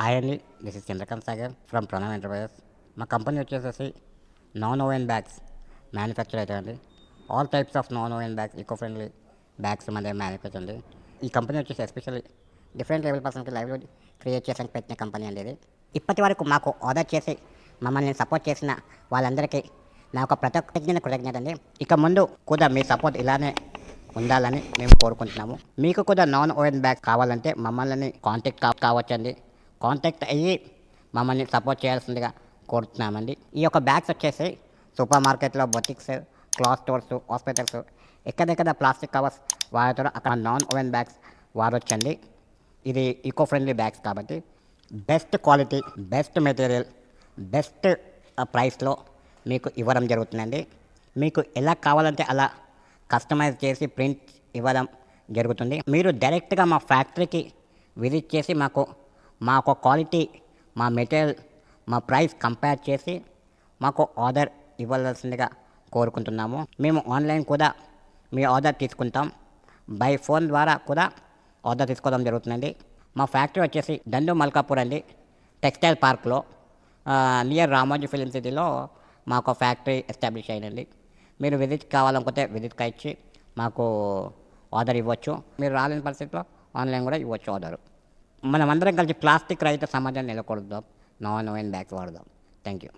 Hi అండి, this is Chandrakant Sagar from Pranav enterprises. మా company వచ్చేసేసి నాన్ ఓవెన్ బ్యాగ్స్ మ్యానుఫ్యాక్చర్ అవుతాయండి. All types of non woven bags, eco friendly bags మన దగ్గర manufacture అండి. ఈ కంపెనీ వచ్చేసి ఎస్పెషల్లీ డిఫరెంట్ లెవెల్ పర్సన్కి లైవ్లీహుడ్ క్రియేట్ చేసానికి పెట్టిన కంపెనీ అండి ఇది. ఇప్పటి వరకు మాకు ఆర్డర్ చేసి మమ్మల్ని సపోర్ట్ చేసిన వాళ్ళందరికీ నా ఒక కృతజ్ఞత అండి. ఇక ముందు కూడా మీ సపోర్ట్ ఇలానే ఉండాలని మేము కోరుకుంటున్నాము. మీకు కూడా నాన్ ఓవెన్ బ్యాగ్ కావాలంటే మమ్మల్ని కాంటాక్ట్ కావచ్చండి. కాంటాక్ట్ అయ్యి మమ్మల్ని సపోర్ట్ చేయాల్సిందిగా కోరుతున్నామండి. ఈ యొక్క బ్యాగ్స్ వచ్చేసి సూపర్ మార్కెట్లో, బొటిక్స్, క్లాత్ స్టోర్స్, హాస్పిటల్స్ ఎక్కడెక్కడ ప్లాస్టిక్ కవర్స్ వాడతారో అక్కడ నాన్ ఓవెన్ బ్యాగ్స్ వాడొచ్చండి. ఇది ఈకో ఫ్రెండ్లీ బ్యాగ్స్ కాబట్టి best quality, best material, best ప్రైస్లో మీకు ఇవ్వడం జరుగుతుందండి. మీకు ఎలా కావాలంటే అలా కస్టమైజ్ చేసి ప్రింట్ ఇవ్వడం జరుగుతుంది. మీరు డైరెక్ట్గా మా ఫ్యాక్టరీకి విజిట్ చేసి మా యొక్క క్వాలిటీ, మా మెటీరియల్, మా ప్రైస్ కంపేర్ చేసి మాకు ఆర్డర్ ఇవ్వాల్సిందిగా కోరుకుంటున్నాము. మేము ఆన్లైన్ కూడా మీ ఆర్డర్ తీసుకుంటాం. బై ఫోన్ ద్వారా కూడా ఆర్డర్ తీసుకోవడం జరుగుతుందండి. మా ఫ్యాక్టరీ వచ్చేసి దండు మల్కాపూర్ అండి, టెక్స్టైల్ పార్క్లో నియర్ రామోజీ ఫిలిం సిటీలో మాకు ఫ్యాక్టరీ ఎస్టాబ్లిష్ అయిందండి. మీరు విజిట్ కావాలనుకుంటే విజిట్గా ఇచ్చి మాకు ఆర్డర్ ఇవ్వచ్చు. మీరు రాలేని పరిస్థితిలో ఆన్లైన్ కూడా ఇవ్వచ్చు ఆర్డర్. మనమందరం కలిసి ప్లాస్టిక్ రహిత సమాజాన్ని నెలకొల్పుదాం. నాన్ ఓవెన్ బ్యాగ్స్ వాడదాం. Thank you.